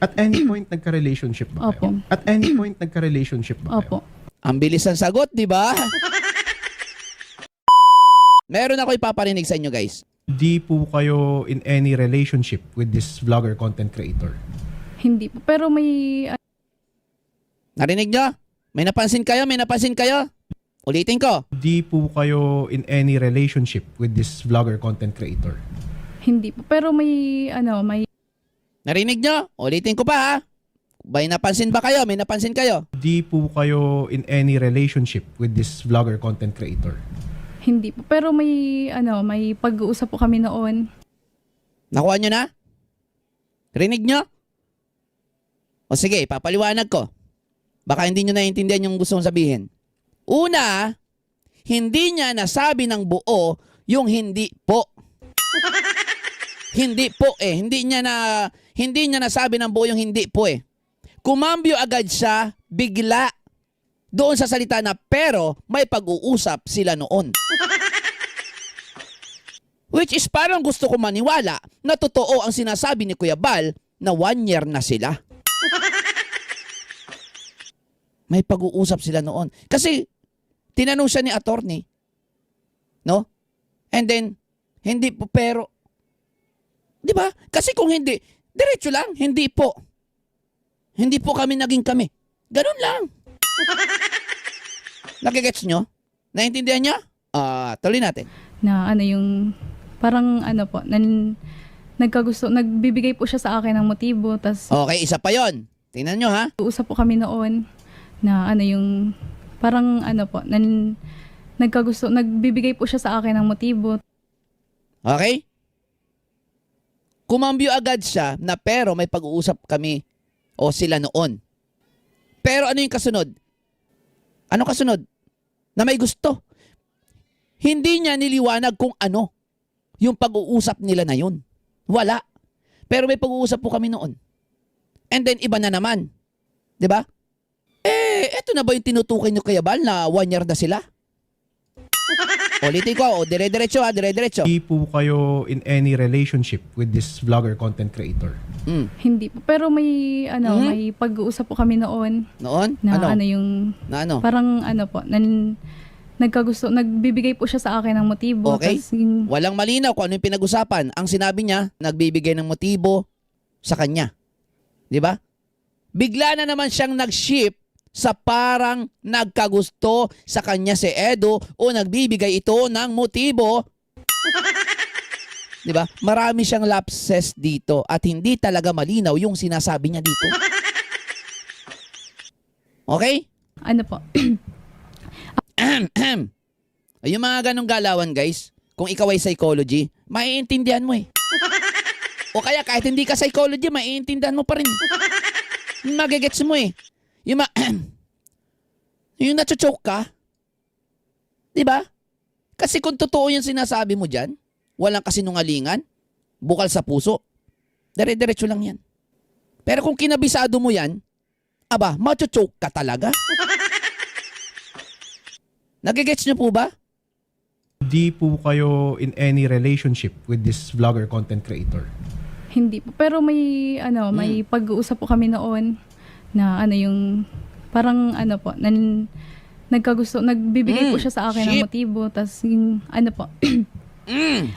At any point nagka-relationship ba kayo? Opo. At any point nagka-relationship ba kayo? Opo. Ang bilis ng sagot, di ba? Meron ako ipaparinig sa inyo, guys. Di po kayo in any relationship with this vlogger content creator. Hindi po. Pero may Narinig nyo? May napansin kayo? May napansin kayo? Ulitin ko. Di po kayo in any relationship with this vlogger content creator. hindi po. Pero may Narinig nyo? Ulitin ko pa, ha? May napansin ba kayo? May napansin kayo? Di po kayo in any relationship with this vlogger content creator. hindi po. Pero may pag-uusap po kami noon. Nakuha nyo na? Rinig nyo? O sige, papaliwanag ko. Baka hindi nyo naiintindihan yung gusto kong sabihin. Una, hindi niya nasabi ng buo yung hindi po. Hindi po eh. Hindi niya nasabi ng buo yung hindi po eh. Kumambyo agad siya, bigla. Doon sa salita na pero may pag-uusap sila noon. Which is parang gusto ko maniwala na totoo ang sinasabi ni Kuya Bal na 1 year na sila. May pag-uusap sila noon. Kasi tinanong siya ni attorney. No? And then, hindi po pero. Di ba? Kasi kung hindi, diretso lang, hindi po. Hindi po kami naging kami. Ganun lang. Nagigets nyo? Naintindihan nyo? Tuloy natin. Na yung parang po, nagbibigay po siya sa akin ng motibo. Tas Okay, isa pa yon. Tingnan nyo ha. usap po kami noon na yung parang po, nagbibigay po siya sa akin ng motibo. Okay? Kumambyo agad siya na pero may pag-uusap kami o sila noon. Pero ano yung kasunod? Ano kasunod? Na may gusto. Hindi niya niliwanag kung ano yung pag-uusap nila na yun. Wala. Pero may pag-uusap po kami noon. And then iba na naman. 'Di ba? Eto na ba yung tinutukoy niyo Kuya Bal na 1 year na sila? Ulitin ko, dire-diretso ha, dire-diretso. Di po kayo in any relationship with this vlogger content creator. Hindi po. Pero may may pag-uusap po kami noon Noon? na Ano? yung Na ano? parang po, nagbibigay po siya sa akin ng motibo. Okay. Tas Walang malinaw kung ano yung pinag-usapan. Ang sinabi niya, nagbibigay ng motibo sa kanya. Di ba? Bigla na naman siyang nag-ship sa parang nagkagusto sa kanya si Edo o nagbibigay ito ng motibo. Di ba? Marami siyang lapses dito at hindi talaga malinaw yung sinasabi niya dito. Okay? ano po, Yung mga ganong galawan, guys, kung ikaw ay psychology, maiintindihan mo eh. O kaya kahit hindi ka psychology, maiintindihan mo pa rin. Magigets mo eh. Yung nachochoke ka, di ba? Kasi kung totoo yung sinasabi mo dyan, walang kasinungalingan, bukal sa puso, dire-diretso lang yan. Pero kung kinabisado mo yan, aba, machochoke ka talaga. Nagigets nyo po ba? Di po kayo in any relationship with this vlogger content creator. hindi po. Pero may pag-uusap po kami noon na yung parang po, nagbibigay po siya sa akin ng Shit. motibo. Tas po,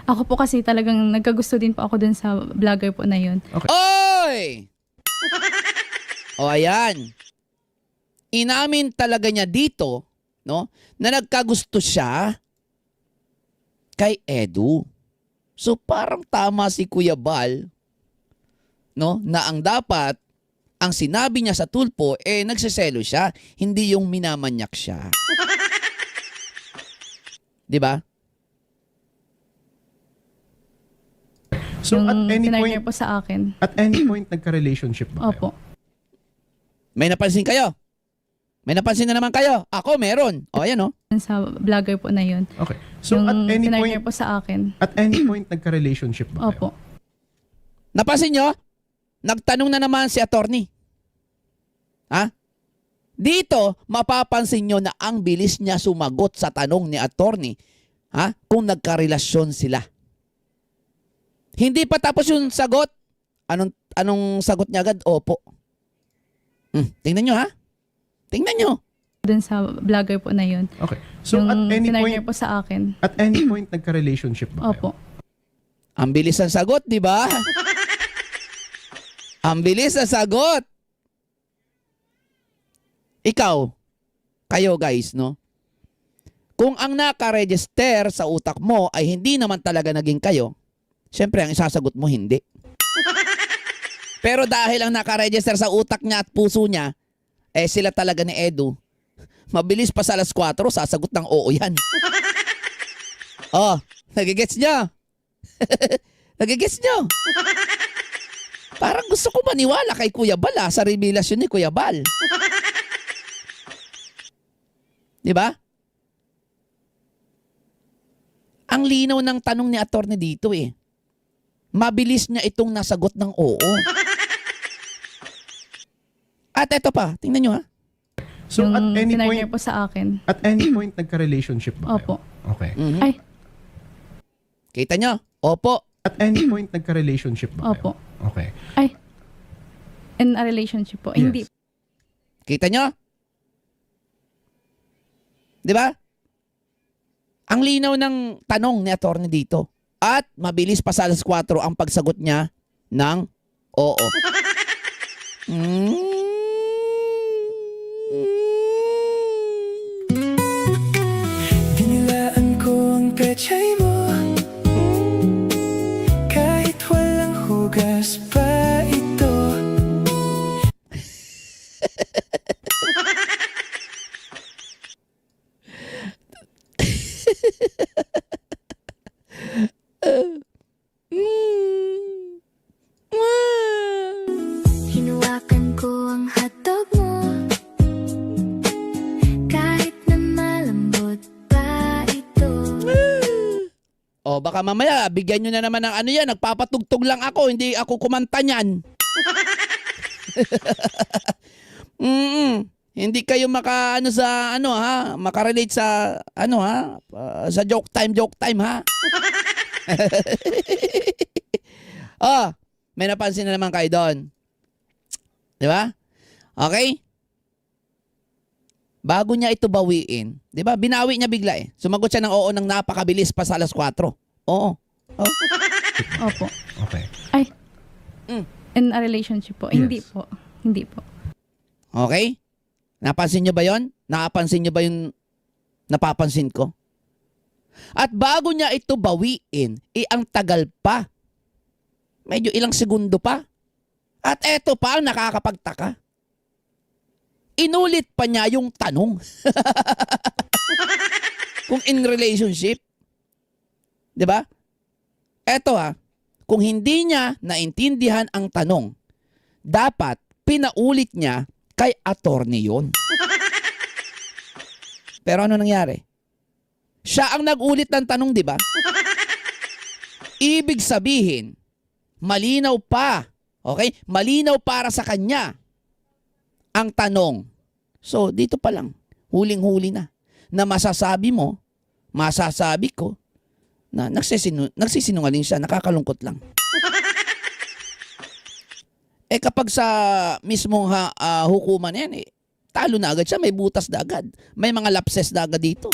ako po kasi talagang nagkagusto din po ako dun sa vlogger po na yun. Oy! O ayan. Inamin talaga niya dito, no, na nagkagusto siya kay Edu. So parang tama si Kuya Bal, no, na ang dapat ang sinabi niya sa tulpo nagseselo siya, hindi yung minamanyak siya. 'Di ba? So yung at any pinartner point, po sa akin. at any point nagka-relationship ba kayo? Opo. May napansin kayo? May napansin na naman kayo? Ako meron. O ayan o. Sa vlogger po na yun. Okay. So yung at any pinartner point, po sa akin. at any point nagka-relationship ba kayo? Opo. Napansin nyo? Nagtanong na naman si attorney. Ha? Dito, mapapansin nyo na ang bilis niya sumagot sa tanong ni attorney, ha? Kung nagkarelasyon sila. Hindi pa tapos yung sagot. Anong sagot niya agad? Opo. Tingnan nyo ha. Tingnan nyo. Dun sa vlogger po na yun. Okay. So yung at any pinartner point, po sa akin. at any point nagka-relationship ba kayo? Opo. Ang bilis ng sagot, di ba? Ang bilis ng sagot. Ikaw, kayo guys, no? Kung ang naka-register sa utak mo ay hindi naman talaga naging kayo, syempre ang isasagot mo hindi. Pero dahil ang naka-register sa utak niya at puso niya, sila talaga ni Edu, mabilis pa sa alas 4, sasagot ng oo yan. Oh, nagigets nyo? Nagigets nyo? Parang gusto ko maniwala kay Kuya Bal sa revelasyon ni Kuya Bal. Di ba? Ang linaw ng tanong ni attorney dito Mabilis niya itong nasagot ng oo. At eto pa, tingnan nyo ha. So yung at any pinartner point, po sa akin. at any point nagka-relationship ba Opo. kayo? Okay. Mhm. Ay, Kita nyo? Opo. At any point nagka-relationship ba Opo. kayo? Okay. Ay. In a relationship po. Yes. Hindi. Kita nyo? Di ba? Ang linaw ng tanong ni attorney dito. At mabilis pa sa alas 4 ang pagsagot niya ng oo. Dinilaan ko ang pechay mo, kahit walang hugas pa ito. Hinawakan ko ang hotdog mo, kahit na malambot pa ito. O baka mamaya bigyan nyo na naman ng ano yan, nagpapatugtog lang ako, hindi ako kumanta niyan. Hindi kayo makarelate sa sa joke time ha. May napansin na naman kayo doon. Di ba? Okay? Bago niya ito bawiin, di ba? Binawi niya bigla Sumagot siya ng oo ng napakabilis pa sa alas 4. Oo. Opo. Okay. Ay. In a relationship po. Yes. Hindi po. Hindi po. Okay? Napansin niyo ba yon? Napansin niyo ba yung napapansin ko? At bago niya ito bawiin, ang tagal pa. Medyo ilang segundo pa. At eto pa ang nakakapagtaka. Inulit pa niya yung tanong. Kung in relationship. 'Di ba? Eto kung hindi niya naintindihan ang tanong, dapat pinaulit niya kay attorney yun. Pero ano nangyari? Siya ang nag-ulit ng tanong, 'di ba? Ibig sabihin, malinaw pa. Okay? Malinaw para sa kanya ang tanong. So, dito pa lang, huling-huli na masasabi ko na nagsisinungaling siya, nakakalungkot lang. Kapag sa mismong hukuman yan, talo na agad siya, may butas na agad. May mga lapses na agad dito.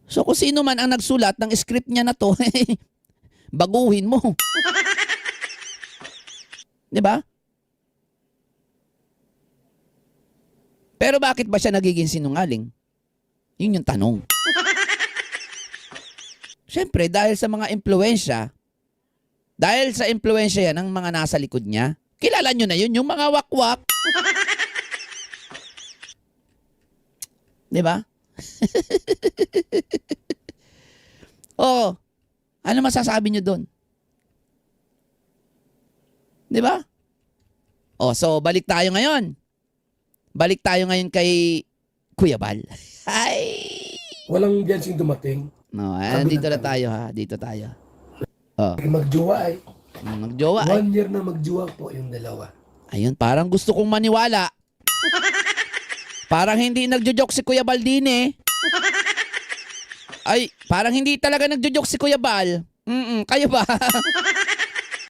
So, kung sino man ang nagsulat ng script niya na to, baguhin mo. 'Di ba? Pero bakit ba siya nagiging sinungaling? Yun yung tanong. Siyempre, dahil sa mga impluwensya, dahil sa impluwensya yan ng mga nasa likod niya, kilala nyo na yun, yung mga wakwak. 'Di ba? Ano masasabi nyo doon? 'Di ba? So balik tayo ngayon. Balik tayo ngayon kay Kuya Bal. Ay! Walang biyensing dumating. No, dito na tayo Dito tayo. Magjowa Magjowa 1 year na magjowa po yung dalawa. Ayun, parang gusto kong maniwala. Parang hindi nagjo-joke si Kuya Bal din Ay, parang hindi talaga nagjo-joke si Kuya Bal. Kayo ba?